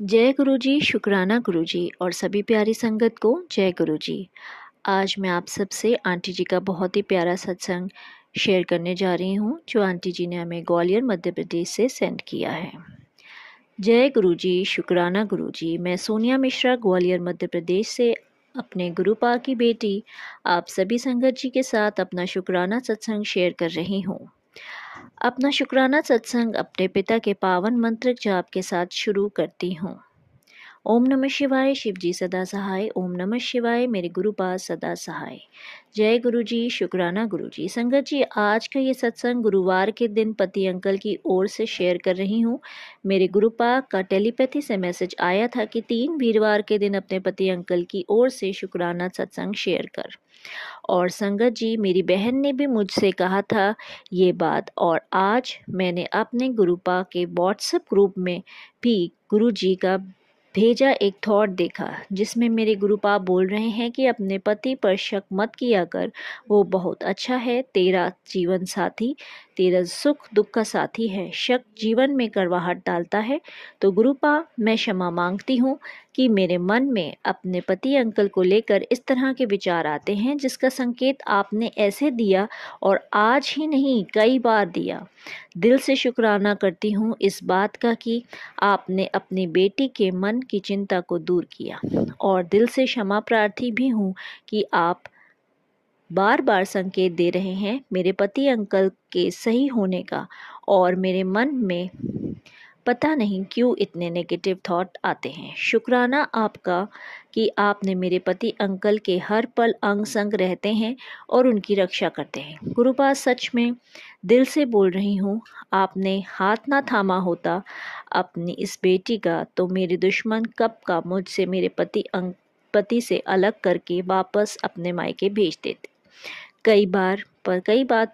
जय गुरु जी, शुक्राना गुरु जी और सभी प्यारी संगत को जय गुरु जी। आज मैं आप सबसे आंटी जी का बहुत ही प्यारा सत्संग शेयर करने जा रही हूँ, जो आंटी जी ने हमें ग्वालियर मध्य प्रदेश से सेंड किया है। जय गुरु जी, शुक्राना गुरु जी। मैं सोनिया मिश्रा ग्वालियर मध्य प्रदेश से अपने गुरुपा की बेटी आप सभी संगत जी के साथ अपना शुक्राना सत्संग शेयर कर रही हूँ। अपना शुक्राना सत्संग अपने पिता के पावन मंत्र जाप के साथ शुरू करती हूँ। ओम नमः शिवाय, शिव जी सदा सहाय। ओम नमः शिवाय, मेरे गुरु पास सदा सहाय। जय गुरु जी, शुक्राना गुरु जी। संगत जी, आज का ये सत्संग गुरुवार के दिन पति अंकल की ओर से शेयर कर रही हूँ। मेरे गुरुपा का टेलीपैथी से मैसेज आया था कि 3 वीरवार के दिन अपने पति अंकल की ओर से शुक्राना सत्संग शेयर कर। और संगत जी, मेरी बहन ने भी मुझसे कहा था ये बात, और आज मैंने अपने गुरुपा के व्हाट्सएप ग्रुप में भी गुरु जी का भेजा एक थॉट देखा, जिसमें मेरे गुरुपा बोल रहे हैं कि अपने पति पर शक मत किया कर, वो बहुत अच्छा है, तेरा जीवन साथी, तेरा सुख दुख का साथी है। शक जीवन में करवाहट डालता है। तो गुरुपा, मैं क्षमा मांगती हूँ कि मेरे मन में अपने पति अंकल को लेकर इस तरह के विचार आते हैं, जिसका संकेत आपने ऐसे दिया और आज ही नहीं कई बार दिया। दिल से शुक्राना करती हूँ इस बात का कि आपने अपनी बेटी के मन की चिंता को दूर किया, और दिल से क्षमा प्रार्थी भी हूँ कि आप बार बार संकेत दे रहे हैं मेरे पति अंकल के सही होने का, और मेरे मन में पता नहीं क्यों इतने नेगेटिव थॉट आते हैं। शुक्राना आपका कि आपने मेरे पति अंकल के हर पल अंग संग रहते हैं और उनकी रक्षा करते हैं। गुरुपास, सच में दिल से बोल रही हूँ, आपने हाथ ना थामा होता अपनी इस बेटी का, तो मेरे दुश्मन कब का मुझसे मेरे पति से अलग करके वापस अपने मायके भेज देते। कई बार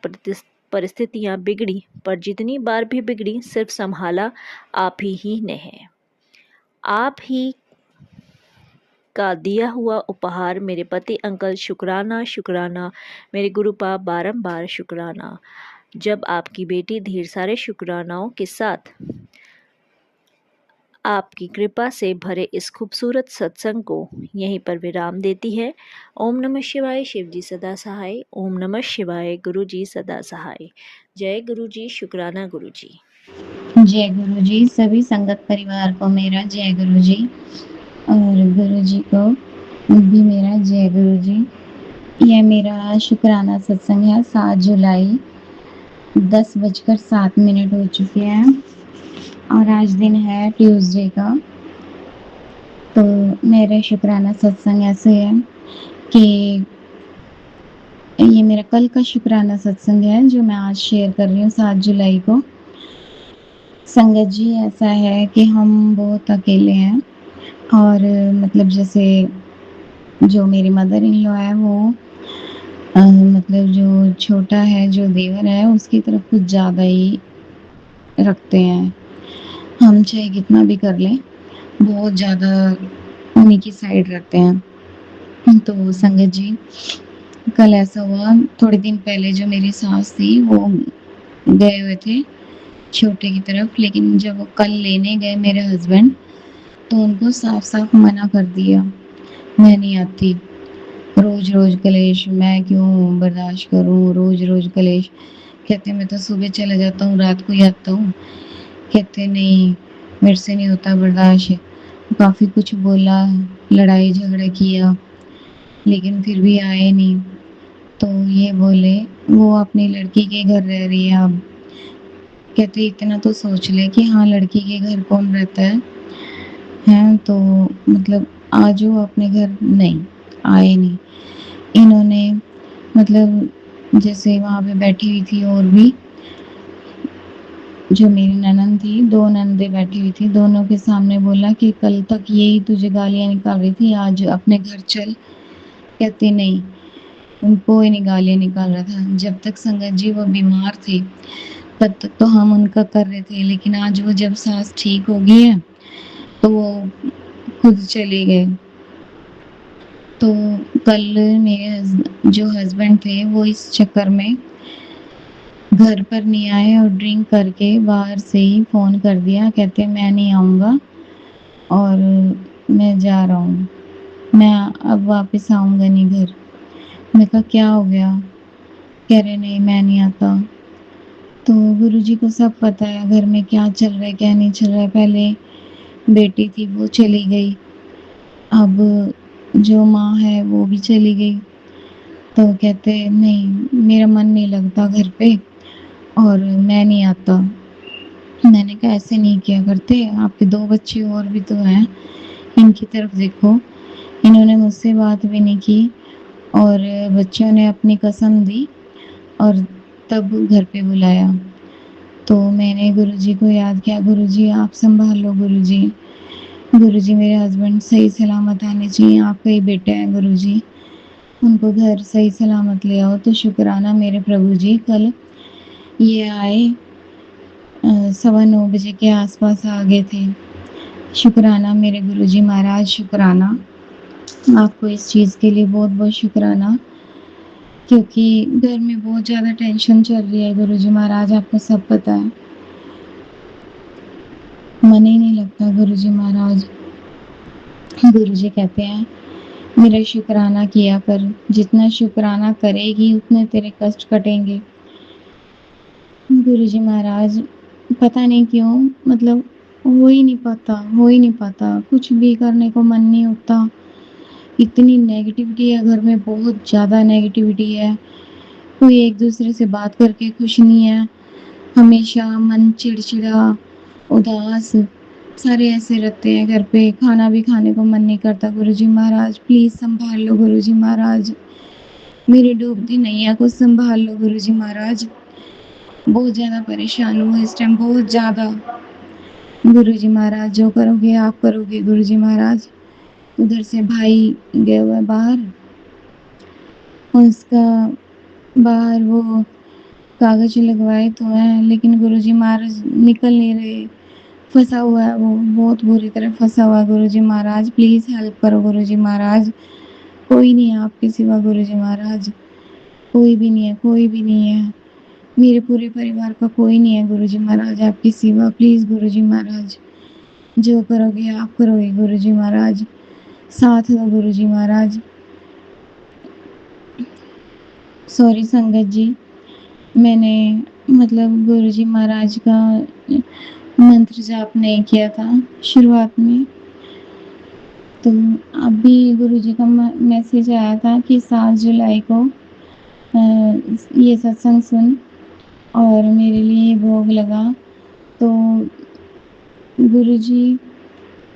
परिस्थितियां बिगड़ी, पर जितनी बार भी बिगड़ी सिर्फ संभाला आप ही ने है। आप ही का दिया हुआ उपहार मेरे पति अंकल, शुक्राना शुक्राना मेरे गुरुपा, बारंबार शुक्राना। जब आपकी बेटी ढेर सारे शुक्रानाओं के साथ आपकी कृपा से भरे इस खूबसूरत सत्संग को यहीं पर विराम देती है। ओम नमः शिवाय, शिव जी सदा सहाय। ओम नमः शिवाय, गुरु जी सदा सहाय। जय गुरु जी, शुक्राना गुरु जी। जय गुरु जी। सभी संगत परिवार को मेरा जय गुरु जी, और गुरु जी को भी मेरा जय गुरु जी। यह मेरा शुक्राना सत्संग है। 7 जुलाई 10:07 हो चुके हैं और आज दिन है ट्यूसडे का। तो मेरा शुक्राना सत्संग ऐसे है कि ये मेरा कल का शुक्राना सत्संग है जो मैं आज शेयर कर रही हूँ 7 जुलाई को। संगत जी, ऐसा है कि हम बहुत अकेले हैं, और मतलब जैसे जो मेरी मदर इन लॉ है वो मतलब जो छोटा है, जो देवर है, उसकी तरफ कुछ ज़्यादा ही रखते हैं। हम चाहे कितना भी कर लें, बहुत ज़्यादा उन्हीं की साइड रखते हैं। तो संगत जी, कल ऐसा हुआ, थोड़े दिन पहले जो मेरी सास थी वो गए हुए थे छोटे की तरफ, लेकिन जब वो कल लेने गए मेरे हस्बैंड, तो उनको साफ-साफ मना कर दिया, मैं नहीं आती। रोज़-रोज़ कलेश, मैं क्यों बर्दाश्त करूँ रोज़-रोज़ कलेश। कहते मैं तो सुबह चला जाता हूँ, रात को ही आता हूँ। कहते नहीं, मेरे से नहीं होता बर्दाश्त। काफ़ी कुछ बोला, लड़ाई झगड़ा किया, लेकिन फिर भी आए नहीं। तो ये बोले वो अपनी लड़की के घर रह रही है अब। कहते इतना तो सोच ले कि हाँ, लड़की के घर कौन रहता है? हैं तो मतलब आ जाओ अपने घर, नहीं, आए नहीं। इन्होंने मतलब जैसे वहाँ पे बैठी हुई थी और भी जो मेरी ननंद थी, 2 ननदें बैठी हुई थी, दोनों के सामने बोला कि कल तक यही तुझे गालियाँ निकाल रही थी, आज अपने घर चल। कहती नहीं, कोई नहीं गालियाँ निकाल रहा था। जब तक संगत जी वो बीमार थे, तब तक तो हम उनका कर रहे थे, लेकिन आज वो जब सास ठीक हो गई है, तो वो खुद चले गए। तो कल मेरे जो हस्बैंड थे वो इस चक्कर में घर पर नहीं आए और ड्रिंक करके बाहर से ही फ़ोन कर दिया। कहते मैं नहीं आऊँगा मैं जा रहा हूँ, मैं अब वापस आऊँगा नहीं घर। मैं कहा क्या हो गया? कह रहे नहीं मैं नहीं आता। तो गुरुजी को सब पता है घर में क्या चल रहा है, क्या नहीं चल रहा है। पहले बेटी थी वो चली गई, अब जो माँ है वो भी चली गई। तो कहते नहीं मेरा मन नहीं लगता घर पे और मैं नहीं आता। मैंने कहा ऐसे नहीं किया करते, आपके 2 बच्चे और भी तो हैं, इनकी तरफ देखो। इन्होंने मुझसे बात भी नहीं की और बच्चों ने अपनी कसम दी और तब घर पे बुलाया। तो मैंने गुरुजी को याद किया, गुरुजी आप सँभाल लो गुरुजी। गुरुजी मेरे हस्बैंड सही सलामत आने चाहिए, आपका ही बेटा है गुरुजी, उनको घर सही सलामत ले आओ। तो शुक्राना मेरे प्रभु जी कल ये आए 9:15 बजे के आस-पास आ गए थे। शुक्राना मेरे गुरुजी महाराज, शुक्राना। आपको इस चीज़ के लिए बहुत-बहुत शुक्राना, क्योंकि घर में बहुत ज़्यादा टेंशन चल रही है गुरुजी महाराज, आपको सब पता है। मन ही नहीं लगता गुरुजी महाराज। गुरुजी कहते हैं मेरा शुक्राना किया कर, जितना शुक्राना करेगी उतने तेरे कष्ट कटेंगे। गुरुजी महाराज पता नहीं क्यों मतलब हो ही नहीं पाता, कुछ भी करने को मन नहीं होता। इतनी नेगेटिविटी है घर में, बहुत ज़्यादा नेगेटिविटी है। कोई एक-दूसरे से बात करके खुश नहीं है। हमेशा मन चिड़चिड़ा, उदास, सारे ऐसे रहते हैं घर पे, खाना भी खाने को मन नहीं करता। गुरुजी महाराज प्लीज़ सँभाल लो गुरुजी महाराज, मेरी डूबती नैया को सँभाल लो गुरुजी महाराज। बहुत ज़्यादा परेशान हूँ इस टाइम, बहुत ज़्यादा। गुरुजी महाराज जो करोगे आप करोगे गुरुजी महाराज। उधर से भाई गया हुआ है बाहर, उसका बाहर वो कागज़ लगवाए तो हैं, लेकिन गुरुजी महाराज निकल नहीं रहे, फँसा हुआ है वो, बहुत बुरी तरह फँसा हुआ है गुरुजी महाराज, प्लीज़ हेल्प करो गुरुजी महाराज। कोई नहीं है आपके सिवा गुरुजी महाराज, कोई भी नहीं है, कोई भी नहीं है। मेरे पूरे परिवार का कोई नहीं है गुरुजी महाराज आपके सिवा, प्लीज़ गुरुजी महाराज। जो करोगे आप करोगे गुरुजी महाराज, साथ दो गुरुजी महाराज। सॉरी संगत जी, मैंने मतलब गुरुजी महाराज का मंत्र जाप नहीं किया था शुरुआत में। तो अभी गुरुजी का मैसेज आया था कि 7 जुलाई को ये सत्संग सुन, और मेरे लिए भोग लगा। तो गुरुजी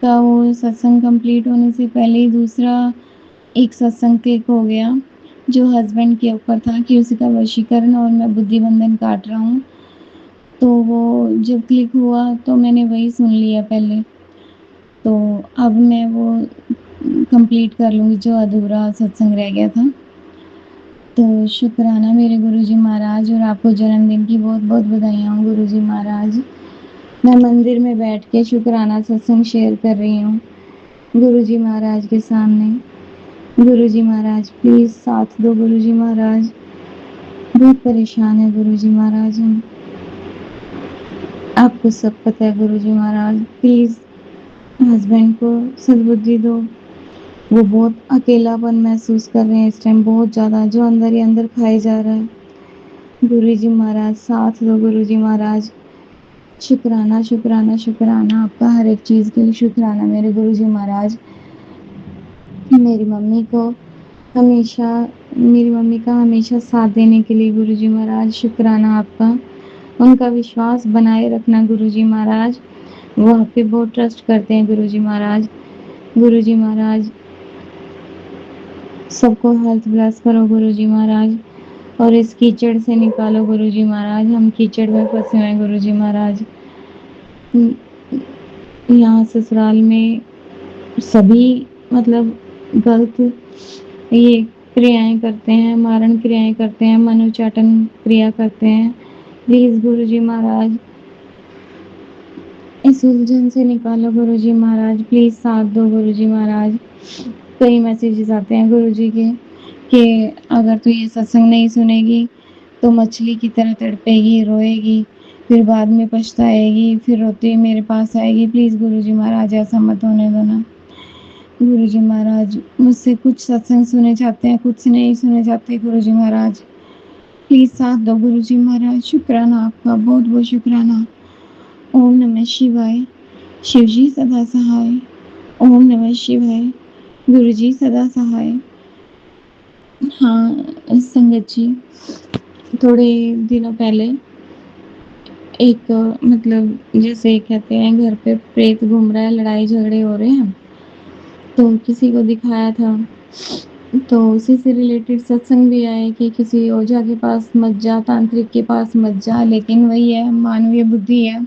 का वो सत्संग कंप्लीट होने से पहले ही दूसरा एक सत्संग क्लिक हो गया, जो हस्बैंड के ऊपर था कि उसी का वशीकरण और मैं बुद्धि बंधन काट रहा हूँ। तो वो जब क्लिक हुआ तो मैंने वही सुन लिया पहले। तो अब मैं वो कंप्लीट कर लूँगी जो अधूरा सत्संग रह गया था। तो शुक्राना मेरे गुरुजी महाराज, और आपको जन्मदिन की बहुत-बहुत बधाइयाँ हो गुरुजी महाराज। मैं मंदिर में बैठ के शुक्राना सत्संग शेयर कर रही हूँ गुरुजी महाराज के सामने। गुरुजी महाराज प्लीज़ साथ दो गुरुजी महाराज, बहुत परेशान है गुरुजी महाराज हम। आपको सब पता है गुरुजी महाराज, प्लीज़ हस्बैंड को सद्बुद्धि दो। वो बहुत अकेलापन महसूस कर रहे हैं इस टाइम, बहुत ज़्यादा, जो अंदर ही अंदर खाए जा रहा है। गुरुजी महाराज साथ दो गुरुजी महाराज। शुक्राना, शुक्राना, शुक्राना आपका हर एक चीज़ के लिए शुक्राना मेरे गुरुजी महाराज। मेरी मम्मी को हमेशा मेरी मम्मी का हमेशा साथ देने के लिए गुरुजी महाराज शुक्राना आपका। उनका विश्वास बनाए रखना गुरुजी महाराज, वो आप पे बहुत ट्रस्ट करते हैं गुरुजी महाराज। गुरुजी महाराज सबको हेल्थ ब्लेस करो गुरुजी महाराज, और इस कीचड़ से निकालो गुरुजी महाराज, हम कीचड़ में फंसे हुए हैं गुरुजी महाराज। यहाँ ससुराल में सभी मतलब गलत ये क्रियाएं करते हैं, मारण क्रियाएं करते हैं, मनोचाटन क्रिया करते हैं। प्लीज़ गुरुजी महाराज इस उलझन से निकालो गुरुजी महाराज, प्लीज़ साथ दो गुरुजी महाराज। कई मैसेजेस आते हैं गुरुजी के कि अगर तू ये सत्संग नहीं सुनेगी तो मछली की तरह तड़पेगी, रोएगी, फिर बाद में पछताएगी, फिर रोती मेरे पास आएगी। प्लीज़ गुरुजी महाराज ऐसा मत होने दो ना। गुरुजी महाराज, मुझसे कुछ सत्संग सुने जाते हैं, कुछ नहीं सुने जाते गुरुजी महाराज। प्लीज़ साथ दो गुरुजी महाराज। शुक्राना आपका, बहुत-बहुत शुक्राना। ओम नमः शिवाय। शिवजी सदा सहाय। ओम नमः शिवाय। गुरुजी सदा सहाय। हाँ, संगत जी, थोड़े दिनों पहले एक मतलब जैसे कहते हैं घर पे प्रेत घूम रहा है, लड़ाई झगड़े हो रहे हैं, तो किसी को दिखाया था। तो उसी से रिलेटेड सत्संग भी आए कि किसी ओझा के पास मत जा, तांत्रिक के पास मत जा, लेकिन वही है, मानवीय बुद्धि है।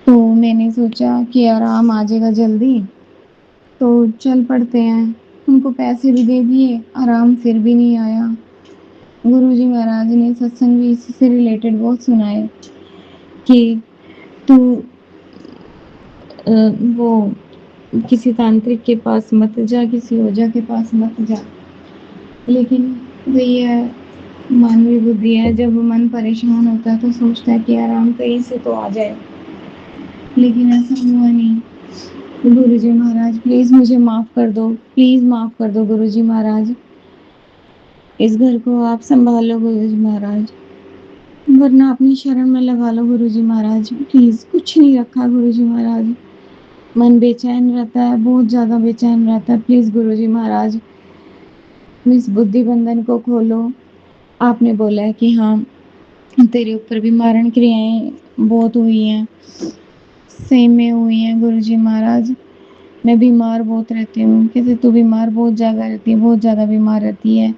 तो मैंने सोचा कि आराम आ जाएगा जल्दी, तो चल पड़ते हैं। उनको पैसे भी दे दिए, आराम फिर भी नहीं आया। गुरुजी महाराज ने सत्संग भी इसी से रिलेटेड बहुत सुनाए कि तू वो किसी तांत्रिक के पास मत जा, किसी ओझा के पास मत जा। लेकिन वही है, मानवीय बुद्धि है, जब मन परेशान होता है तो सोचता है कि आराम कहीं से तो आ जाए, लेकिन ऐसा हुआ नहीं। गुरुजी महाराज प्लीज़ मुझे माफ़ कर दो, प्लीज़ माफ़ कर दो गुरुजी महाराज। इस घर को आप सँभालो गुरुजी महाराज, वरना अपनी शरण में लगा लो गुरुजी महाराज। प्लीज़ कुछ नहीं रखा गुरुजी महाराज। मन बेचैन रहता है, बहुत ज़्यादा बेचैन रहता है। प्लीज़ गुरुजी महाराज, इस बुद्धि बंधन को खोलो। आपने बोला है कि हाँ, तेरे ऊपर भी मारण क्रियाएँ बहुत हुई हैं, सही में हुई हैं गुरुजी महाराज। मैं बीमार बहुत रहती हूँ। कहते तू बीमार बहुत ज़्यादा रहती है, बहुत ज़्यादा बीमार रहती है।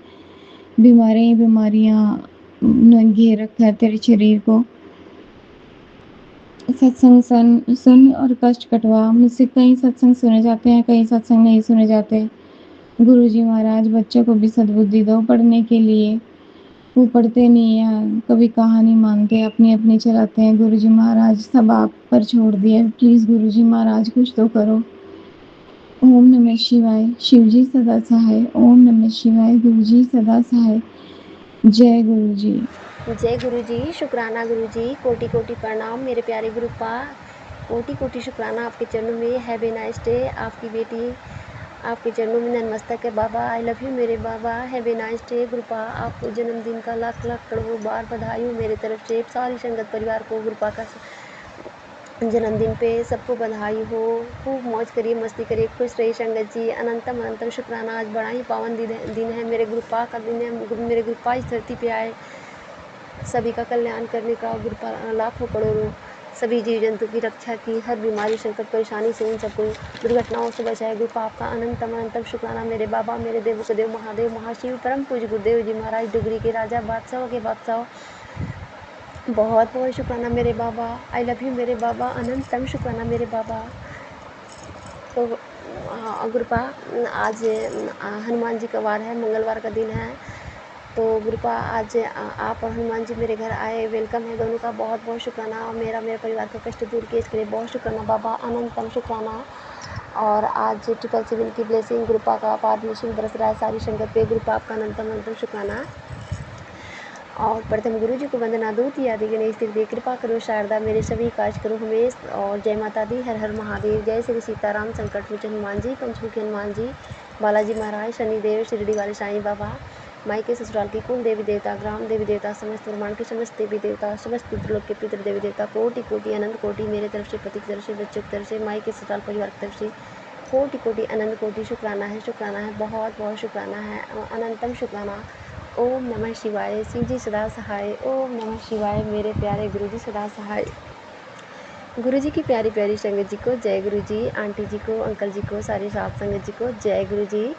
बीमारियाँ ही बीमारियाँ न घेर रखा है तेरे शरीर को। सत्संग सुन सुन और कष्ट कटवा। मुझसे कई सत्संग सुने जाते हैं, कई सत्संग नहीं सुने जाते। गुरुजी महाराज बच्चों को भी सद्बुद्धि दो पढ़ने के लिए। वो पढ़ते नहीं हैं, कभी कहानी मानते, अपनी-अपनी चलाते हैं। गुरुजी महाराज सब आप पर छोड़ दिया है। प्लीज़ गुरुजी महाराज कुछ तो करो। ओम नमः शिवाय। शिवजी सदा सहाय। ओम नमः शिवाय। गुरुजी सदा सहाय। जय गुरुजी। जय गुरुजी। शुक्राना गुरुजी, कोटि कोटि प्रणाम मेरे प्यारे गुरुपा। कोटि कोटि शुक्राना आपके चरणों में। Have a nice day. आपकी बेटी आपके चरणों में नतमस्तक है बाबा। आई लव यू मेरे बाबा। Have a nice day गुरुपा। आपको जन्मदिन का लाख लाख करोड़ों बार बधाई हो मेरी तरफ से। सारी संगत परिवार को गुरुपा का जन्मदिन पे सबको बधाई हो। खूब मौज करिए, मस्ती करिए, खुश रहिए संगत जी। अनंतम अनंतम शुक्राना। आज बड़ा ही पावन दिन है, मेरे गुरुपा का दिन है। मेरे गुरुपा इस धरती पे आए सभी का कल्याण करने का, गुरुपा लाखों करोड़ों सभी जीव जंतु की रक्षा की, हर बीमारी संकट परेशानी से उन सबको दुर्घटनाओं से बचाए। गुरुपा आपका अनंतम अनंतम शुक्राना मेरे बाबा, मेरे देवों के देव महादेव महाशिव परम पूज्य गुरुदेव जी महाराज, डुगरी के राजा, बादशाहों के बादशाह, बहुत बहुत शुक्राना मेरे बाबा। आई लव यू मेरे बाबा। अनंतम शुक्राना मेरे बाबा। तो गुरुपा आज हनुमान जी का वार है, मंगलवार का दिन है। तो गुरुपा आज आप और हनुमान जी मेरे घर आए, वेलकम है दोनों का। बहुत बहुत शुक्राना। और मेरे परिवार का कष्ट दूर किए इसके लिए बहुत शुक्राना बाबा, अनंतम शुक्राना। और आज 777 की ब्लेसिंग गुरुपा का अपार ब्लेसिंग बरस रहा है सारी संगत पे। गुरुपा आपका अनंतम अनंतम शुक्राना। और प्रथम गुरु जी को वंदना, दूत आदि गणेश दे कृपा करो शारदा, मेरे सभी काज करो हमेश। और जय माता दी, हर हर महादेव। जय श्री सीताराम, संकट मोचन हनुमान जी, पंचमुखी हनुमान जी, बालाजी महाराज, शनिदेव, शिरडी वाले साईं बाबा, माई के ससुराल की कुल देवी देवता, ग्राम देवी देवता, समस्त ब्रह्मांड के समस्त देवी देवता, समस्त पितृलोक के पितृ देवी देवता, कोटि कोटि अनंत कोटि मेरे तरफ से, पति की तरफ से, बच्चों की तरफ से, माई के ससुराल परिवार की तरफ से कोटि कोटि अनंत कोटि शुक्राना है, शुक्राना है, बहुत बहुत शुक्राना है, अनंतम शुक्राना। ओम नमः शिवाय। शिव जी सदा सहाय। ओम नमः शिवाय। मेरे प्यारे गुरु जी सदा सहाय। गुरु जी की प्यारी प्यारी संगत जी को जय गुरु जी, आंटी जी को, अंकल जी को, सारी साथ संगत जी को जय गुरु जी।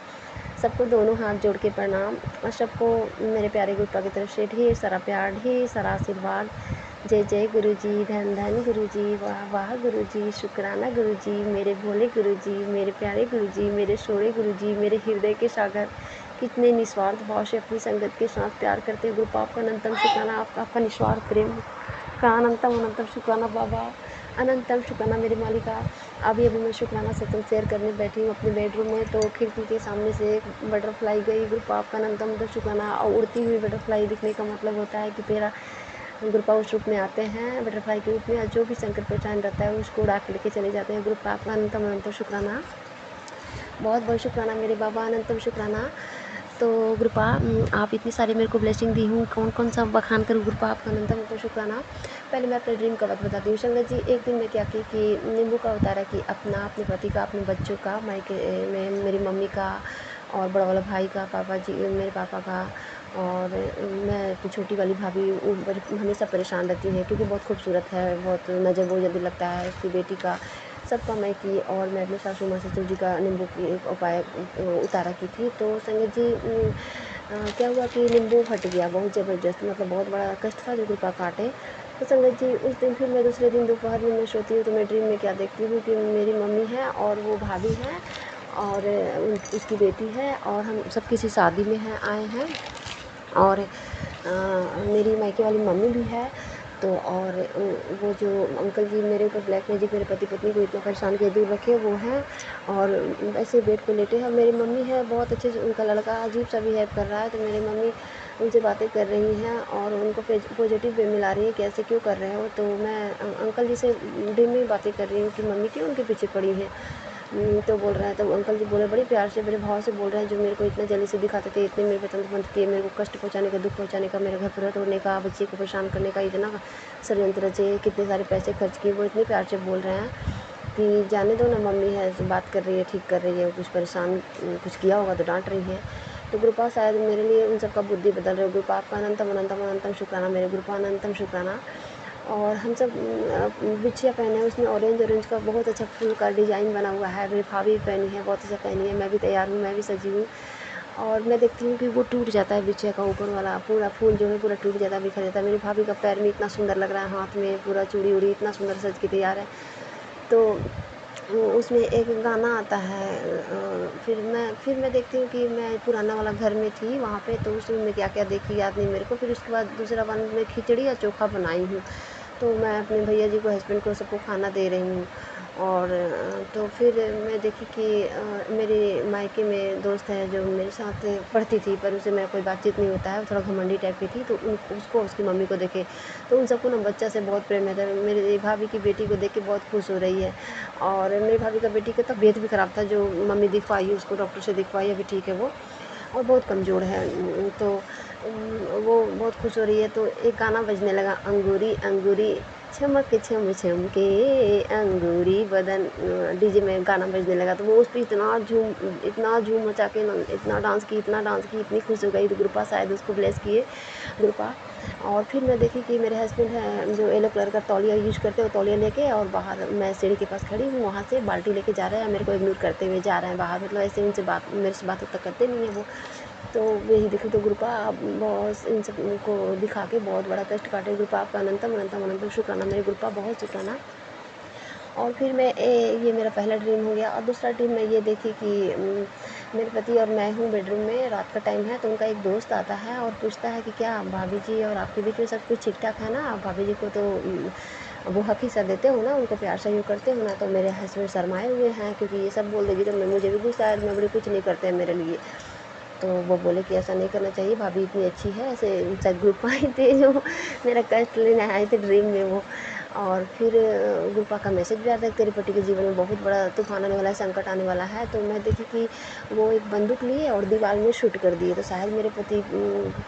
सबको दोनों हाथ जोड़ के प्रणाम। और सबको मेरे प्यारे गुरुपा की तरफ से ढेर सारा प्यार, ढेर सारा आशीर्वाद। जय जय गुरु जी, धन धन गुरु जी, वाह वाह गुरु जी, शुक्राना गुरु जी, मेरे भोले गुरु जी, मेरे प्यारे गुरु जी, मेरे सोने गुरु जी, मेरे हृदय के सागर, कितने निस्वार्थ भाव से अपनी संगत के साथ प्यार करते हैं। गुरुपा आपका अनंतम शुक्राना, आपका निस्वार्थ प्रेम का अनंतम अनंतम शुक्राना बाबा, अनंतम शुक्राना मेरे मालिका। अभी मैं शुक्राना सत्संग शेयर करने बैठी हूँ अपने बेडरूम में, तो खिड़की के सामने से एक बटरफ्लाई गई। गुरुपा आपका अनंतम अनंतम शुक्राना। और उड़ती हुई बटरफ्लाई दिखने का मतलब होता है कि मेरा गुरुपा उस रूप में आते हैं, बटरफ्लाई के रूप में, जो भी संकट परेशान रहता है उसको उड़ा के लेके चले जाते हैं। गुरुपा आपका अनंतम अनंतम शुक्राना। बहुत बहुत शुक्राना मेरे बाबा, अनंतम शुक्राना। तो गुरुपा आप इतनी सारी मेरे को ब्लेसिंग दी हूँ, कौन कौन सा बखान करूँ गुरुपा आपका, अनंतम अनंतम शुक्राना। पहले मैं अपने ड्रीम का वक्त बताती हूँ। संगत जी, एक दिन मैं क्या की कि नींबू का उतारा कि अपना, अपने पति का, अपने बच्चों का, मायके में मेरी मम्मी का और बड़ा वाला भाई का, पापा जी मेरे पापा का, और मैं छोटी वाली भाभी हमेशा परेशान रहती है क्योंकि बहुत खूबसूरत है, बहुत नज़र बहुत जल्दी लगता है उसकी बेटी का, सबका मैं की। और मैं अपने सासू माँ ससुर जी का नींबू की एक उपाय उतारा की थी। तो संगत जी क्या हुआ कि नींबू फट गया बहुत ज़बरदस्त, मतलब बहुत बड़ा कष्ट था जो कृपा काटे। तो संगत जी उस दिन फिर मैं दूसरे दिन दोपहर में मैं सोती हूँ तो मैं ड्रीम में क्या देखती हूँ कि मेरी मम्मी है और वो भाभी है और उसकी बेटी है और हम सब किसी शादी में हैं आए हैं, और मेरी मायके वाली मम्मी भी है। तो और वो जो अंकल जी मेरे ऊपर ब्लैक मैजिक मेरे पति पत्नी को इतना परेशान किए दूर रखे वो हैं, और ऐसे बेड पे लेटे हैं। मेरी मम्मी है बहुत अच्छे से, उनका लड़का अजीब सा बिहेव कर रहा है, तो मेरी मम्मी उनसे बातें कर रही हैं और उनको पॉजिटिव वे मिला रही है कि ऐसे क्यों कर रहे हो। तो मैं अंकल जी से ड्रीम में बातें कर रही हूँ कि मम्मी क्यों उनके पीछे पड़ी हैं। तो बोल रहा है, तो अंकल जी बोले बड़े प्यार से बड़े भाव से बोल रहे हैं, जो मेरे को इतना जल्दी से दिखाते थे, इतने मेरे पे तंत्र किए, मेरे को कष्ट पहुंचाने का, दुख पहुंचाने का, मेरे घर पूरा तोड़ने का, बच्चे को परेशान करने का, इतना षड्यंत्र रचे, कितने सारे पैसे खर्च किए, वो इतने प्यार से बोल रहे हैं कि जाने दो ना, मम्मी है बात कर रही है, ठीक कर रही है, कुछ परेशान कुछ किया होगा तो डांट रही है। तो गुरुपा शायद मेरे लिए उन सबका बुद्धि बदल रहे हो। गुरुपा आपका अनंतम अनंतम अनंतम शुक्राना मेरे गुरुपा, अनंतम शुक्राना। और हम सब बिछिया पहने हैं, उसमें ऑरेंज ऑरेंज का बहुत अच्छा फूल का डिज़ाइन बना हुआ है। मेरी भाभी पहनी है, बहुत अच्छा पहनी है, मैं भी तैयार हूँ, मैं भी सजी हूँ। और मैं देखती हूँ कि वो टूट जाता है, बिछिया का ऊपर वाला पूरा फूल जो है पूरा टूट जाता है, बिखर जाता है। मेरी भाभी का पैर में इतना सुंदर लग रहा है, हाथ में पूरा चूड़ी उड़ी इतना सुंदर सज के तैयार है। तो उसमें एक गाना आता है, फिर मैं देखती हूँ कि मैं पुराना वाला घर में थी वहाँ पे, तो उसमें मैं क्या-क्या देखी याद नहीं मेरे को। फिर उसके बाद दूसरा वन में खिचड़ी या चोखा बनाई हूँ, तो मैं अपने भैया जी को, हस्बैंड को, सबको खाना दे रही हूँ। और तो फिर मैं देखी कि मेरे मायके में दोस्त है जो मेरे साथ पढ़ती थी, पर उससे मेरा कोई बातचीत नहीं होता है, थोड़ा घमंडी टाइप की थी, तो उसको उसकी मम्मी को देखे तो उन सबको ना बच्चा से बहुत प्रेम है। तो मेरी भाभी की बेटी को देख के बहुत खुश हो रही है। और मेरी भाभी का बेटी की तबीयत भी ख़राब था, जो मम्मी दिखवाई, उसको डॉक्टर से दिखवाई, अभी ठीक है वो, और बहुत कमज़ोर है। तो वो बहुत खुश हो रही है। तो एक गाना बजने लगा, अंगूरी अंगूरी छमक छम छम के अंगूरी बदन, डीजे में गाना बजने लगा। तो वो उस पे इतना झूम मचा के इतना डांस की, इतनी खुश हो गई। तो ग्रुपा शायद उसको ब्लेस किए ग्रुपा। और फिर मैं देखी कि मेरे हस्बैंड हैं जो येलो कलर का तौलिया यूज करते हैं, वो तौलिया लेके और बाहर मैं सीढ़ी के पास खड़ी हूँ, वहाँ से बाल्टी लेके जा रहे हैं, मेरे को इग्नोर करते हुए जा रहे हैं बाहर, मतलब ऐसे उनसे बात, मेरे से बात तक करते नहीं है वो। तो यही देखो, तो ग्रुपा बहुत इन सब को दिखा के बहुत बड़ा कष्ट काटे। ग्रुपा आपका अनंतम अनंतम अनंतम शुक्राना मेरे ग्रुपा, बहुत शुक्राना। और फिर ये मेरा पहला ड्रीम हो गया। और दूसरा ड्रीम मैं ये देखी कि मेरे पति और मैं हूँ बेडरूम में, रात का टाइम है, तो उनका एक दोस्त आता है और पूछता है कि क्या भाभी जी और आपके बीच में सब कुछ ठीक ठाक है ना, आप भाभी जी को तो वो हक हिस्सा देते हो ना, उनको प्यार सहयोग करते हो ना। तो मेरे हस्बैंड शर्माए हुए हैं क्योंकि ये सब बोल देगी तो मुझे भी गुस्सा आया, मैं बड़ी कुछ नहीं करते हैं मेरे लिए। तो वो बोले कि ऐसा नहीं करना चाहिए, भाभी इतनी अच्छी है। ऐसे सब ग्रुप आए थे जो मेरा कष्ट लेने आए थे ड्रीम में वो। और फिर गुरुपा का मैसेज भी आता है, तेरे पति के जीवन में बहुत बड़ा तूफान आने वाला है, संकट आने वाला है। तो मैं देखी कि वो एक बंदूक लिए और दीवार में शूट कर दिए। तो शायद मेरे पति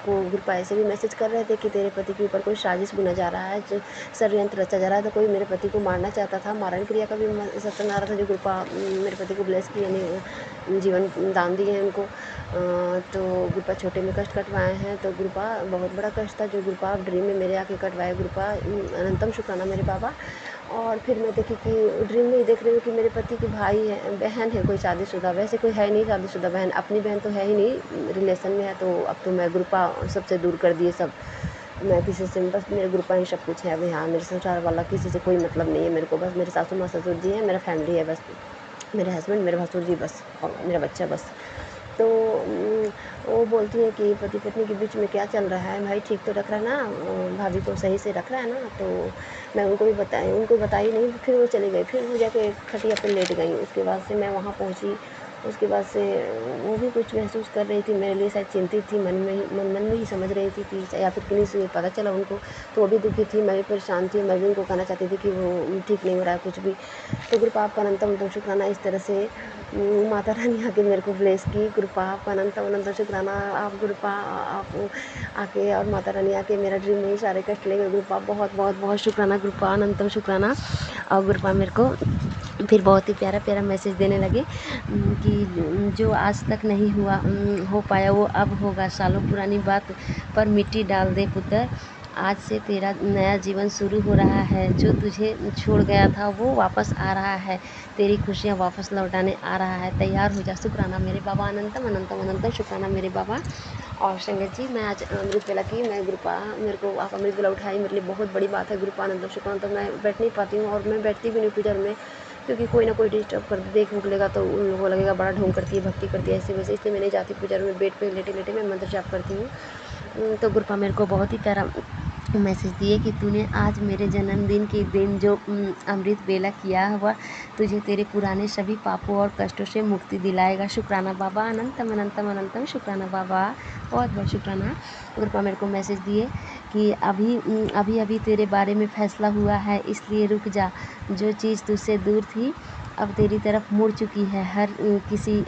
को गुरुपा ऐसे भी मैसेज कर रहे थे कि तेरे पति के ऊपर कोई साजिश बुना जा रहा है, षड्यंत्र रचा जा रहा है। तो कोई मेरे पति को मारना चाहता था, मारण क्रिया का भी सत्संग आ रहा था, जो गुरुपा मेरे पति को ब्लेस किए, यानी जीवन दान दिए हैं उनको। तो गुरुपा छोटे में कष्ट कटवाए हैं, तो गुरुपा बहुत बड़ा कष्ट था जो गुरुपा ड्रीम में मेरे आके कटवाए। गुरुपा अनंतम शुक्राना मेरे बाबा। और फिर मैं देखी कि ड्रीम में ही देख रही हूँ कि मेरे पति की भाई है, बहन है कोई शादीशुदा, वैसे कोई है नहीं शादीशुदा बहन, अपनी बहन तो है ही नहीं रिलेशन में है। तो अब तो मैं गुरुपा सबसे दूर कर दिए सब, मैं किसी से, बस मेरे ग्रुपा ही सब कुछ है अभी। हाँ, मेरे संसार वाला किसी से कोई मतलब नहीं है मेरे को, बस मेरे सासू माँ ससुर जी हैं, मेरा फैमिली है बस, मेरे हस्बैंड, मेरे भसुर जी बस, और मेरा बच्चा बस। तो वो बोलती हैं कि पति पत्नी के बीच में क्या चल रहा है भाई, ठीक तो रख रहा है ना, भाभी को सही से रख रहा है ना। तो मैं उनको बताई नहीं। फिर वो चली गई, फिर वो जाके खटिया पे लेट गई। उसके बाद से मैं वहाँ पहुँची उसके बाद से वो भी कुछ महसूस कर रही थी, मेरे लिए शायद चिंतित थी, मन में ही समझ रही थी कि या फिर किन्हीं से पता चला उनको, तो वो भी दुखी थी, मैं भी परेशान थी। मैं भी उनको कहना चाहती थी कि वो ठीक नहीं हो रहा है कुछ भी। तो कृपा आपका अनंतम शुक्राना इस तरह से माता रानी आके मेरे को ब्लेस की। कृपा आपका अनंतम शुक्राना, आप कृपा आप आके और माता रानी आके मेरा ड्रीम में ही सारे कष्ट ले गए। कृपा बहुत बहुत बहुत शुक्राना, कृपा अनंतम शुक्राना। और कृपा मेरे को फिर बहुत ही प्यारा प्यारा मैसेज देने लगे कि जो आज तक नहीं हो पाया वो अब होगा। सालों पुरानी बात पर मिट्टी डाल दे पुत्र, आज से तेरा नया जीवन शुरू हो रहा है। जो तुझे छोड़ गया था वो वापस आ रहा है, तेरी खुशियाँ वापस लौटाने आ रहा है। तैयार हो जा। शुक्राना मेरे बाबा, अनंतम अनंतम अनंतम शुक्राना मेरे बाबा। और संगत जी, मैं आज अमृत वेला की, मैं गुरुपा मेरे को आप अमृत वेला उठाई, मेरे लिए बहुत बड़ी बात है। गुरुपा अनंतम शुक्राना। तो मैं बैठ नहीं पाती हूँ और मैं बैठती भी नहीं पूजा में, क्योंकि कोई ना कोई डिस्टर्ब कर देख भूख लेगा तो उन लोगों को लगेगा बड़ा ढोंग करती है, भक्ति करती है, ऐसे वैसे। इसलिए मैं नहीं जाती पूजा में, बेड पे लेटे लेटे मैं मंत्र जाप करती हूँ। तो गुरुपा मेरे को बहुत ही प्यारा मैसेज दिए कि तूने आज मेरे जन्मदिन के दिन जो अमृत वेला किया हुआ तुझे तेरे पुराने सभी पापों और कष्टों से मुक्ति दिलाएगा। शुक्राना बाबा, अनंतम अनंतम अनंतम शुक्राना बाबा, बहुत बहुत शुक्राना। गुरुपा मेरे को मैसेज दिए कि अभी अभी तेरे बारे में फैसला हुआ है, इसलिए रुक जा। जो चीज़ तुझसे दूर थी अब तेरी तरफ मुड़ चुकी है। हर किसी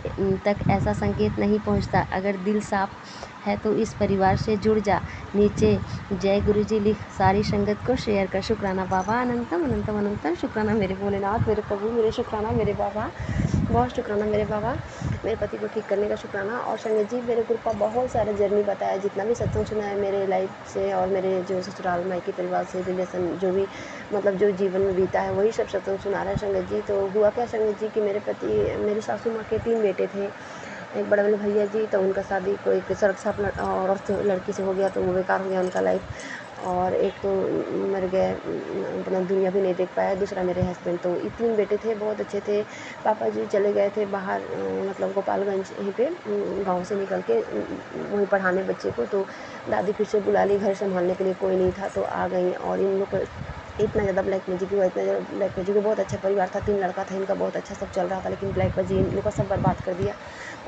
तक ऐसा संकेत नहीं पहुंचता। अगर दिल साफ है तो इस परिवार से जुड़ जा। नीचे जय गुरुजी लिख सारी संगत को शेयर कर। शुक्राना बाबा, अनंतम अनंतम अनंतम शुक्राना मेरे भोलेनाथ, मेरे प्रभु, मेरे शुक्राना मेरे बाबा, बहुत शुक्राना मेरे बाबा। मेरे पति को ठीक करने का शुक्राना। और संगत जी, मेरे गुरुपा बहुत सारा जर्नी बताया, जितना भी सत्संग सुना है मेरे लाइफ से और मेरे जो ससुराल मायके परिवार से रिलेशन, जो भी मतलब जो जीवन में बीता है वही सब सत्संग सुना रहा है संगत जी। तो हुआ क्या संगत जी कि मेरे पति, मेरी सासू माँ के 3 बेटे थे। एक बड़े वाले भैया जी, तो उनका शादी कोई सड़क साफ औरत से, लड़की से हो गया, तो वो बेकार हो गया उनका लाइफ। और एक तो मर गए, अपना दुनिया भी नहीं देख पाया। दूसरा मेरे हस्बैंड। तो ये 3 बेटे थे, बहुत अच्छे थे। पापा जी चले गए थे बाहर, मतलब गोपालगंज यहीं पे गांव से निकल के वहीं पढ़ाने बच्चे को। तो दादी फिर से बुला ली, घर संभालने के लिए कोई नहीं था, तो आ गई। और इन लोग को इतना ज़्यादा ब्लैक मैजिक हुआ, इतना ज़्यादा ब्लैक मैजिक। बहुत अच्छा परिवार था, 3 लड़का था इनका, बहुत अच्छा सब चल रहा था, लेकिन ब्लैक मैजिक इन लोग का सब बर्बाद कर दिया।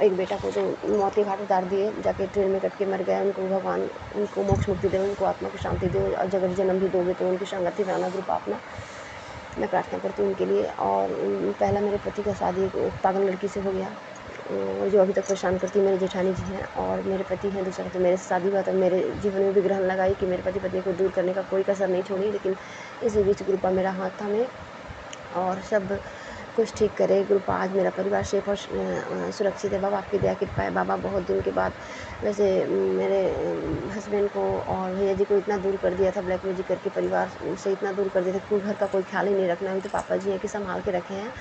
एक बेटा को तो मौत के घाट उतार दिए, जाके ट्रेन में कट के मर गया। उनको भगवान उनको मोक्ष मुक्ति दे, उनको आत्मा को शांति दे, और जगत जन्म भी दोगे तो उनकी संगति बनाना ग्रुप अपना, मैं प्रार्थना करती हूँ उनके लिए। और पहला मेरे पति का शादी एक पागल लड़की से हो गया, और जो अभी तक परेशान करती है मेरी जेठानी जी हैं, और मेरे पति हैं दूसरा। तो मेरे से शादी हुआ तो मेरे जीवन में भी ग्रहण लगाई कि मेरे पति पत्नी को दूर करने का कोई कसर नहीं छोड़ी, लेकिन इसी बीच ग्रुपा मेरा हाथ था में और सब कुछ ठीक करे। ग्रुपा आज मेरा परिवार सेफ और सुरक्षित है। बाबा आपकी दया कृपा है बाबा। बहुत दिन के बाद वैसे मेरे हस्बैंड को और भैया जी को इतना दूर कर दिया था ब्लैक मैजिक करके, परिवार से इतना दूर कर दिया था, कोई घर का कोई ख्याल ही नहीं रखना। अभी तो पापा जी हैं कि संभाल के रखे हैं।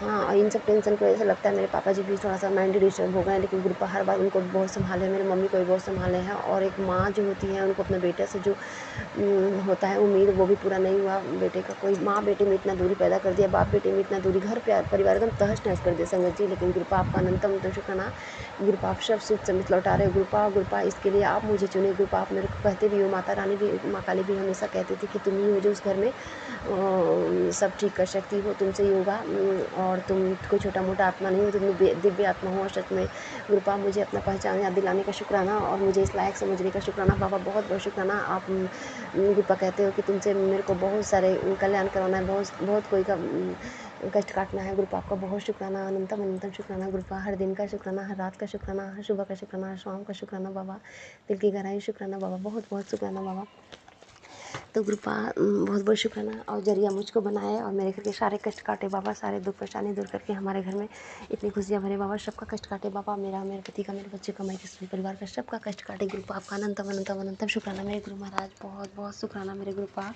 हाँ, और इन सब टेंशन की वजह से लगता है मेरे पापा जी भी थोड़ा सा माइंड डिस्टर्ब हो गए हैं, लेकिन ग्रुपा हर बार उनको बहुत संभाले, मेरी मम्मी को भी बहुत संभाले हैं। और एक माँ जो होती है उनको अपने बेटे से जो होता है उम्मीद, वो भी पूरा नहीं हुआ बेटे का। कोई माँ बेटे में इतना दूरी पैदा कर दिया, बाप बेटे में इतना दूरी, घर प्यार परिवार एकदम तहस नहस कर दिया संगत जी। लेकिन गुरुपा आपका अनंतम तो शुक्राना। गुरुपा आप सब सुख समित लौटा रहे गुरुपा। गुरुपा इसके लिए आप मुझे चुने गुरुपा। आप मेरे को कहते भी हो, माता रानी भी, माँ काली भी हमेशा कहती थी कि तुम ही हो जो उस घर में सब ठीक कर सकती हो, तुमसे ही होगा। और तुम कोई छोटा मोटा आत्मा नहीं हो, तुम दिव्य आत्मा हो। और सच में गुरुपा मुझे अपना पहचान याद दिलाने का शुक्राना, और मुझे इस लायक समझने का शुक्राना बाबा, बहुत बहुत शुक्राना। आप गुरुपा कहते हो कि तुमसे मेरे को बहुत सारे कल्याण करवाना है, बहुत कोई का कष्ट काटना है। गुरुपा आपका बहुत शुक्राना, अनंतम अनंतम शुक्राना गुरुपा। हर दिन का शुक्राना, हर रात का शुक्राना, हर सुबह का शुक्राना, हर शाम का शुक्राना बाबा। दिल की गहराई शुक्राना बाबा, बहुत बहुत शुक्राना बाबा। तो गुरुपा बहुत बहुत शुक्राना। और जरिया मुझको बनाया और मेरे घर के सारे कष्ट काटे बाबा, सारे दुख परेशानी दूर करके हमारे घर में इतनी खुशियाँ भरे बाबा। सबका कष्ट काटे बाबा, मेरा, मेरे पति का, मेरे बच्चे का, मेरे सभी परिवार का, सबका कष्ट काटे गुरुपा। आपका अनंतम अनंतम अनंतम शुक्राना मेरे गुरु महाराज, बहुत बहुत शुक्राना मेरे गुरुपा।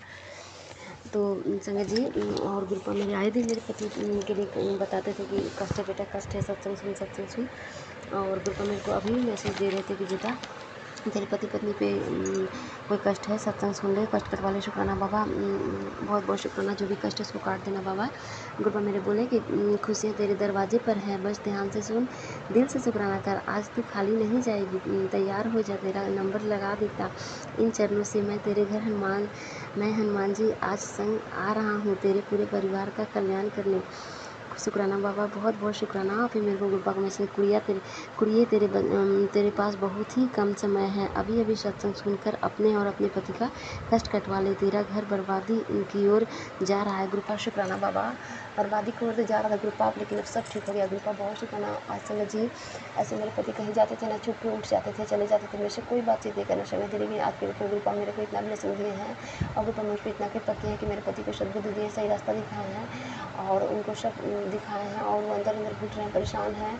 तो संगत जी, और गुरुपा मेरे आए दिन मेरे पति के लिए बताते थे कि कष्ट है बेटा, कष्ट है, सत्संग सुन, सत्संग सुन। और गुरुपा मेरे को अभी मैसेज दे रहे थे कि बेटा तेरे पति पत्नी पे कोई कष्ट है, सत्संग सुन ले, कष्ट कटवा ले। शुक्राना बाबा, बहुत बहुत शुक्राना। जो भी कष्ट है उसको काट देना बाबा। गुरुपा मेरे बोले कि खुशियाँ तेरे दरवाजे पर है, बस ध्यान से सुन, दिल से शुक्राना कर। आज तू खाली नहीं जाएगी, तैयार हो जा, तेरा नंबर लगा देता इन चरणों से। मैं तेरे घर मैं हनुमान जी आज संग आ रहा हूँ तेरे पूरे परिवार का कल्याण करने। शुक्राना बाबा, बहुत बहुत शुक्राना। फिर मेरे को गुरुपा को मैसेज, कुड़िए तेरे पास बहुत ही कम समय है, अभी अभी सत्संग सुनकर अपने और अपने पति का कष्ट कटवा ले, तेरा घर बर्बादी की ओर जा रहा है। गुरुपा शुक्राना बाबा, बर्बादी की ओर तो जा रहा था गुरुपा, लेकिन अब सब ठीक हो गया गुरुपा, बहुत शुक्राना। आज संगत जी, ऐसे मेरे पति कहीं जाते थे ना, चुप के उठ जाते थे, चले जाते थे, मेरे से कोई बातचीत नहीं करना संगत जी, लेकिन आज के डेट में गुरुपा मेरे को इतना ब्लेसिंग दिए हैं और गुरुपा मुझ पर इतना कृपा किए हैं कि मेरे पति को सद्बुद्धि दिए, सही रास्ता दिखाए हैं और उनको सब दिखाए हैं, और वो अंदर अंदर घुट रहे हैं, परेशान हैं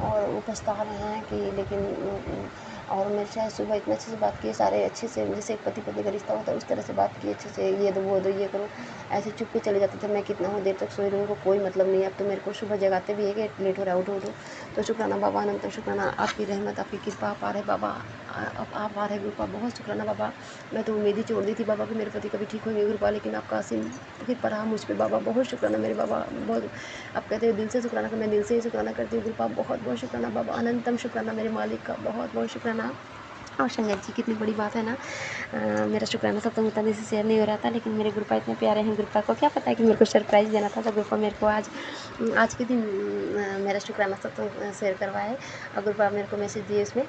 और वो पछता रहे हैं कि लेकिन और मेरे से सुबह इतने अच्छे से बात किए, सारे अच्छे से, जैसे एक पति पत्नी का रिश्ता होता है उस तरह से बात की अच्छे से, ये दो वो दो ये करो, ऐसे चुप के चले जाते थे। मैं कितना हूँ देर तक सोई रहूँ, उनको कोई मतलब नहीं है। अब तो मेरे को सुबह जगाते भी है कि लेट हो रहा है, उठो उठो। तो शुक्राना बाबा, अनंत शुक्राना, आपकी रहमत, आपकी कृपा आप आ रहे बाबा, अब आप आ रहे गुरुपा, बहुत शुक्राना बाबा। मैं तो उम्मीद ही छोड़ दी थी बाबा कि मेरे पति कभी ठीक होंगे गुरुपा, लेकिन आपका असीम कृपा रहा मुझ पर बाबा, बहुत शुक्राना मेरे बाबा, बहुत। आप कहते हैं दिल से शुक्राना, कि मैं दिल से ही शुक्राना करती हूँ गुरुपा, बहुत बहुत शुक्राना बाबा, अनंतम शुक्राना मेरे मालिक का, बहुत बहुत शुक्राना। और संगत जी, कितनी बड़ी बात है ना, मेरा शुक्राना सब तो मुताने से शेयर नहीं हो रहा था, लेकिन मेरे गुरुपा इतने प्यारे हैं, गुरुपा को क्या पता है कि मेरे को सरप्राइज़ देना था, तो गुरुपा मेरे को आज के दिन मेरा शुक्राना सब तो शेयर करवाए। और गुरुपा मेरे को मैसेज दिए उसमें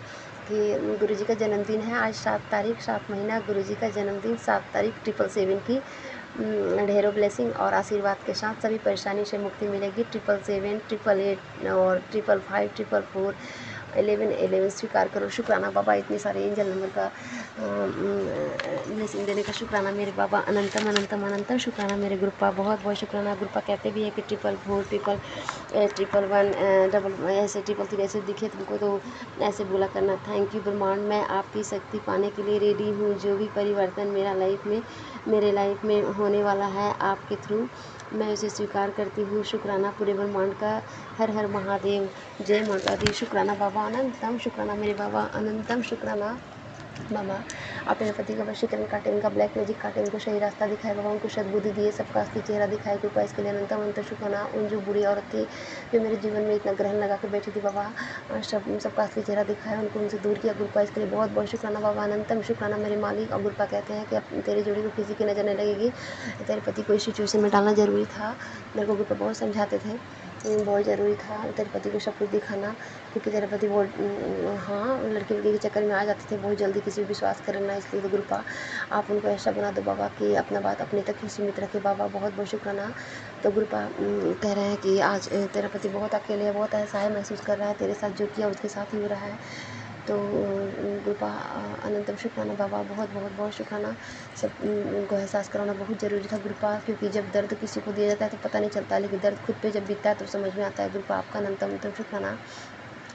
कि गुरुजी का जन्मदिन है आज, 7 तारीख 7 महीना, गुरुजी का जन्मदिन 7 तारीख 777 की, ढेरों ब्लेसिंग और आशीर्वाद के साथ सभी परेशानी से मुक्ति मिलेगी। 777 888 और 555 444 1111 स्वीकार करो। शुक्राना बाबा, इतने सारे एंजल नंबर का ब्लेसिंग देने का शुक्राना मेरे बाबा, अनंतम अनंतम अनंतम शुक्राना मेरे गुरुपा, बहुत बहुत शुक्राना। गुरुपा कहते भी है कि 444 111 डबल ऐसे 333 ऐसे दिखे तुमको तो ऐसे बोला करना। थैंक यू ब्रह्मांड, मैं आपकी शक्ति पाने के लिए रेडी हूँ। जो भी परिवर्तन मेरे लाइफ में होने वाला है आपके थ्रू, मैं उसे स्वीकार करती हूँ। शुक्राना पूरे ब्रह्मांड का, हर हर महादेव, जय माता दी। शुक्राना बाबा, अनंतम शुक्राना मेरे बाबा, अनंतम शुक्राना बाबा। आप मेरे पति का वशीकरण काटे, उनका ब्लैक मैजिक काटे, उनको सही रास्ता दिखाए बाबा, उनको सद्बुद्धि दिए, सबका असली चेहरा दिखाए कृपा, इसके लिए अनंतम अनंत शुक्राना। उन जो बुरी औरत थी जो मेरे जीवन में इतना ग्रहण लगा के बैठी थी बाबा, सबका असली चेहरा दिखाया, उनको उनसे दूर किया गुरुपा, इसके लिए बहुत बहुत शुक्राना बाबा, अनंतम शुक्राना मेरे मालिक। और गुरुपा कहते हैं कि अब तेरी जोड़ी को किसी की नज़र नहीं लगेगी, तेरे पति को इस सिचुएशन में डालना ज़रूरी था। मेरे को गुरुपा बहुत समझाते थे, बहुत ज़रूरी था तेरे पति को सब कुछ दिखाना, क्योंकि तेरे पति वो हाँ लड़की के चक्कर में आ जाते थे, बहुत जल्दी किसी पर विश्वास करना। इसलिए तो गुरुपा आप उनको ऐसा बना दो बाबा कि अपना बात अपने तक ही सीमित रखे बाबा, बहुत बहुत शुक्राना। तो गुरुपा कह रहे हैं कि आज तेरा पति बहुत अकेले है, बहुत असहाय महसूस कर रहा है, तेरे साथ जो किया उसके साथ ही हो रहा है। तो गुरुपा अनंतम शुक्राना बाबा, बहुत बहुत बहुत शुक्राना। सब उनको एहसास कराना बहुत ज़रूरी था गुरुपा, क्योंकि जब दर्द किसी को दिया जाता है तो पता नहीं चलता, लेकिन दर्द खुद पे जब बीतता है तो समझ में आता है। गुरुपा आपका अनंतम अनंतम शुक्राना,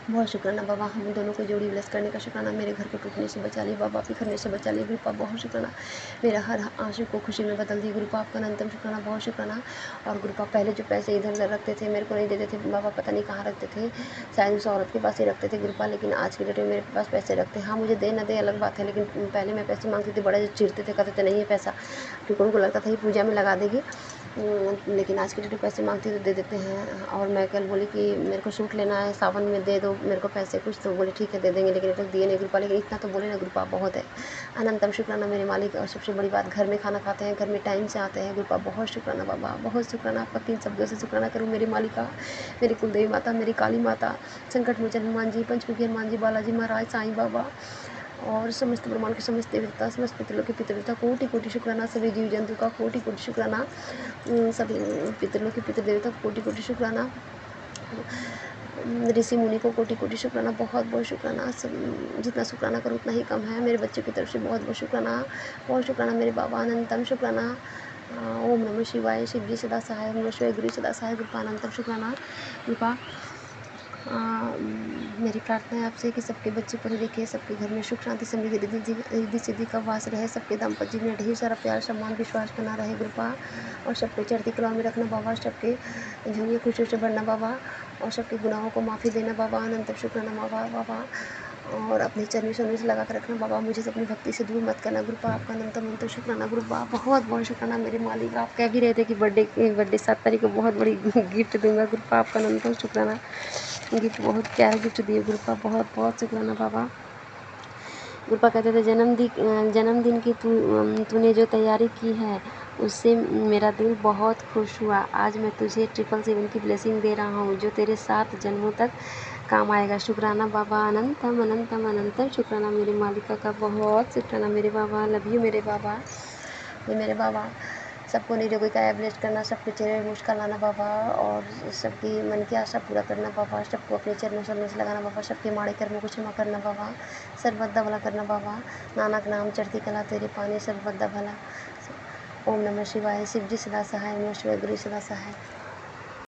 बहुत शुक्राना बाबा। हम दोनों को जोड़ी ब्लेस करने का शुक्राना, मेरे घर को टूटने से बचा लिया बाबा, बिखरने से बचा लिया गुरुपा, बहुत शुक्राना। मेरा हर आंसू को खुशी में बदल दिया गुरुपा, आपका अनंतम शुक्राना, बहुत शुक्राना। और गुरुपा पहले जो पैसे इधर उधर रखते थे मेरे को नहीं देते थे बाबा, पता नहीं कहाँ रखते थे, शायद उस औरत के पास ही रखते थे गुरुपा, लेकिन आज के डेट में मेरे पास पैसे रखते हैं। हाँ मुझे दे न दे अलग बात है, लेकिन पहले मैं पैसे मांगती थी, बड़े चिढ़ते थे, कहते थे नहीं है पैसा, क्योंकि उनको लगता था ये पूजा में लगा देगी। लेकिन आज के डेट में पैसे मांगती तो दे देते हैं। और मैं कल बोली कि मेरे को सूट लेना है सावन में, दे दो मेरे को पैसे कुछ, तो बोले ठीक है दे देंगे, लेकिन तक दिए नहीं गुरुपा, लेकिन इतना तो बोले ना गुरुपा, बहुत है। अनंतम शुक्राना मेरे मालिक। और सबसे बड़ी बात, घर में खाना खाते हैं, घर में टाइम से आते हैं गुरुपा, बहुत शुक्राना बाबा, बहुत शुक्राना। आपका 3 शब्दों से शुक्राना करूँ मेरे मालिका, मेरी कुलदेवी माता, मेरी काली माता, संकट मोचन हनुमान जी, पंचमुखी हनुमान जी, बालाजी महाराज, साईं बाबा और समस्त ब्रह्मांड के समस्त देवता, समस्त पितरों के पितृदेवता, कोटि कोटि शुक्राना। सभी जीव जंतु का कोटि कोटि शुक्राना, सभी पितरों के पितृदेवता को कोटि कोटि शुक्राना, ऋषि मुनि को कोटि कोटि शुक्राना, बहुत बहुत शुक्राना। सब जितना शुक्राना करो उतना ही कम है। मेरे बच्चे की तरफ से बहुत बहुत शुक्राना, बहुत शुक्राना मेरे बाबा, अनंतम शुक्राना। ओम नमः शिवाय, शिव जी सदा सहाय, ओम नमः शिवाय, गुरु सदा सहाय, गुरुपा अनंतम शुक्राना। कृपा मेरी प्रार्थना है आपसे कि सबके बच्चे पढ़े लिखे, सबके घर में सुख शांति समृद्धि रिद्धि सिद्धि का वास रहे, सबके दाम्पत्य जीवन में ढेर सारा प्यार सम्मान विश्वास बना रहे गुरुपा, और सबको चढ़ती कला में रखना बाबा, सबके झुनिया खुशियों से भरना बाबा, और सबके गुनाहों को माफ़ी देना बाबा, अनंत शुक्राना बाबा। और अपने चरणों से लगा कर रखना बाबा, मुझे अपनी भक्ति से दूर मत करना गुरुपा, आपका अनंतम अनंत शुक्राना गुरुपा, बहुत बहुत शुक्राना मेरे मालिक। आप कह भी रहे थे कि बर्थडे 7 तारीख को बहुत बड़ी गिफ्ट दूंगा गुरुपा, आपका अनंतम शुक्राना। गिफ्ट बहुत प्यारा गिफ्ट दिए गुरुपा, बहुत बहुत शुक्राना बाबा। गुरुपा कहते थे जन्मदिन की तूने जो तैयारी की है उससे मेरा दिल बहुत खुश हुआ। आज मैं तुझे 777 की ब्लेसिंग दे रहा हूँ जो तेरे 7 जन्मों तक काम आएगा। शुक्राना बाबा, अनंतम अनंतम अनंतम शुक्राना मेरे मालिका का, बहुत शुक्राना मेरे बाबा। लव यू मेरे बाबा। ये मेरे बाबा सबको निरोगी काया ब्लेस करना, सबके चेहरे में मुस्कान लाना बाबा, और सबकी मन की आशा पूरा करना बाबा। सबको अपने चरणों से लगाना बाबा, सबके माड़े कर्मों को क्षमा करना बाबा, सर्वदा भला करना बाबा। नानक नाम चढ़ती कला तेरे पानी, सर्वदा भला। ओम नमः शिवाय। शिव जी सदा सहाय, नमः शिवाय। गुरु सदा सहाय।